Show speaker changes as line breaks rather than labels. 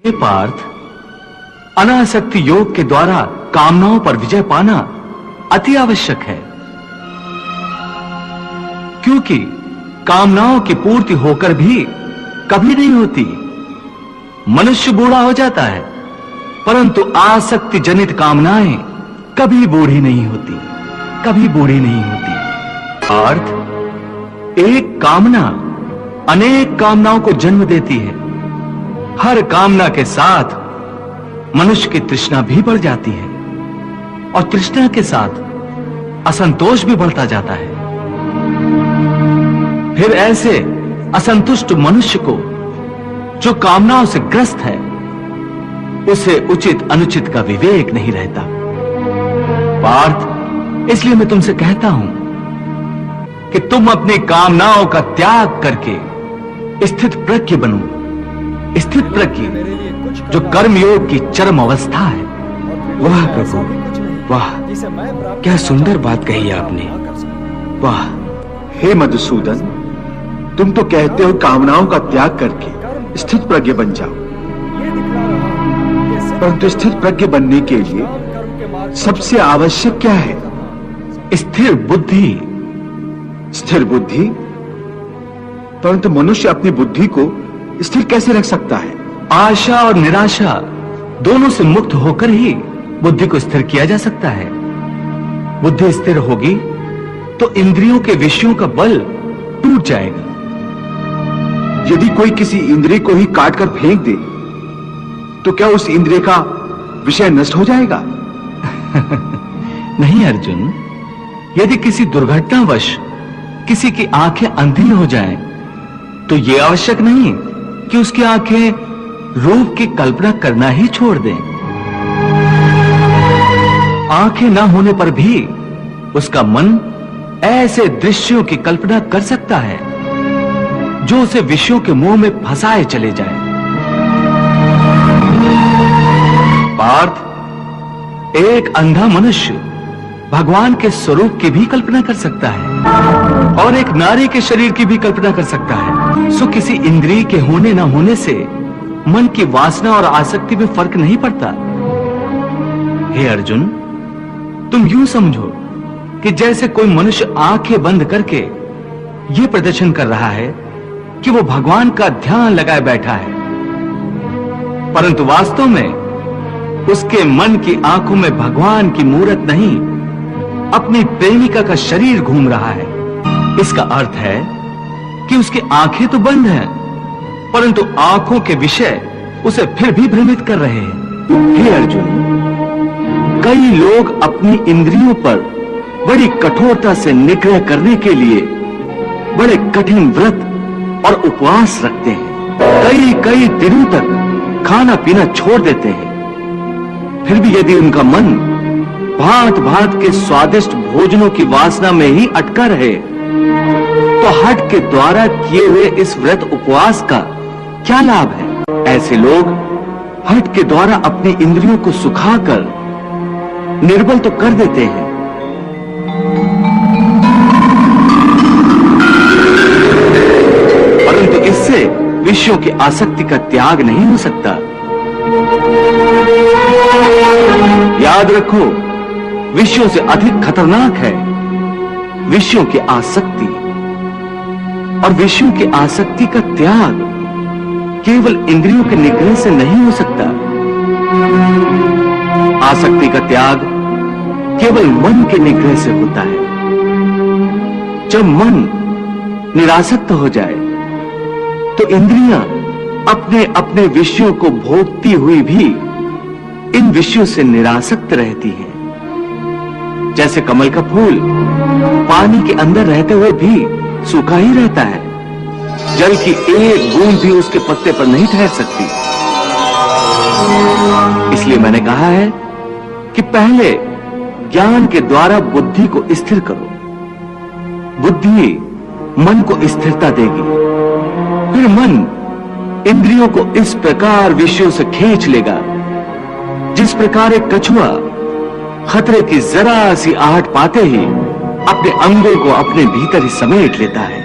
हे पार्थ, अनासक्ति योग के द्वारा कामनाओं पर विजय पाना अति आवश्यक है, क्योंकि कामनाओं की पूर्ति होकर भी कभी नहीं होती। मनुष्य बूढ़ा हो जाता है, परंतु आसक्ति जनित कामनाएं कभी बूढ़ी नहीं होती, कभी बूढ़ी नहीं होती। अर्थ, एक कामना अनेक कामनाओं को जन्म देती है। हर कामना के साथ मनुष्य की तृष्णा भी बढ़ जाती है और तृष्णा के साथ असंतोष भी बढ़ता जाता है। फिर ऐसे असंतुष्ट मनुष्य को, जो कामनाओं से ग्रस्त है, उसे उचित अनुचित का विवेक नहीं रहता। पार्थ, इसलिए मैं तुमसे कहता हूं कि तुम अपनी कामनाओं का त्याग करके स्थित प्रज्ञ बनो। स्थित प्रज्ञ जो कर्मयोग की चरम अवस्था है।
वाह प्रभु, वाह, क्या सुंदर बात कही आपने। वाह।
हे मधुसूदन, तुम तो कहते हो कामनाओं का त्याग करके स्थित प्रज्ञ बन जाओ, परंतु स्थित प्रज्ञ बनने के लिए सबसे आवश्यक क्या है?
स्थिर बुद्धि।
स्थिर बुद्धि? परंतु मनुष्य अपनी बुद्धि को स्थिर कैसे रख सकता है?
आशा और निराशा दोनों से मुक्त होकर ही बुद्धि को स्थिर किया जा सकता है। बुद्धि स्थिर होगी तो इंद्रियों के विषयों का बल टूट जाएगा।
यदि कोई किसी इंद्रिय को ही काट कर फेंक दे तो क्या उस इंद्रिय का विषय नष्ट हो जाएगा?
नहीं अर्जुन, यदि किसी दुर्घटनावश किसी की आंखें अंधी हो जाएं, तो यह आवश्यक नहीं कि उसकी आंखें रूप की कल्पना करना ही छोड़ दें। आंखें न होने पर भी उसका मन ऐसे दृश्यों की कल्पना कर सकता है जो उसे विषयों के मुंह में फंसाए चले जाए। पार्थ, एक अंधा मनुष्य भगवान के स्वरूप की भी कल्पना कर सकता है और एक नारी के शरीर की भी कल्पना कर सकता है। सो किसी इंद्रिय के होने न होने से मन की वासना और आसक्ति में फर्क नहीं पड़ता। हे अर्जुन, तुम यूं समझो कि जैसे कोई मनुष्य आंखें बंद करके यह प्रदर्शन कर रहा है कि वो भगवान का ध्यान लगाए बैठा है, परंतु वास्तव में उसके मन की आंखों में भगवान की मूरत नहीं, अपनी प्रेमिका का शरीर घूम रहा है। इसका अर्थ है कि उसकी आंखें तो बंद हैं, परंतु आंखों के विषय उसे फिर भी भ्रमित कर रहे हैं।
हे अर्जुन, कई लोग अपनी इंद्रियों पर बड़ी कठोरता से निग्रह करने के लिए बड़े कठिन व्रत और उपवास रखते हैं। कई कई दिनों तक खाना पीना छोड़ देते हैं। फिर भी यदि उनका मन भांत भांत के स्वादिष्ट भोजनों की वासना में ही अटका रहे, तो हठ के द्वारा किए हुए इस व्रत उपवास का क्या लाभ है? ऐसे लोग हठ के द्वारा अपनी इंद्रियों को सुखाकर निर्बल तो कर देते हैं, परंतु इससे विषयों की आसक्ति का त्याग नहीं हो सकता। याद रखो, विषयों से अधिक खतरनाक है विषयों की आसक्ति, और विषयों की आसक्ति का त्याग केवल इंद्रियों के निग्रह से नहीं हो सकता। आसक्ति का त्याग केवल मन के निग्रह से होता है। जब मन निरासक्त हो जाए तो इंद्रियां अपने अपने विषयों को भोगती हुई भी इन विषयों से निरासक्त रहती हैं। जैसे कमल का फूल पानी के अंदर रहते हुए भी सूखा ही रहता है, जल की एक बूंद भी उसके पत्ते पर नहीं ठहर सकती। इसलिए मैंने कहा है कि पहले ज्ञान के द्वारा बुद्धि को स्थिर करो। बुद्धि मन को स्थिरता देगी, फिर मन इंद्रियों को इस प्रकार विषयों से खींच लेगा जिस प्रकार एक कछुआ खतरे की जरा सी आहट पाते ही अपने अंगों को अपने भीतर ही समेट लेता है।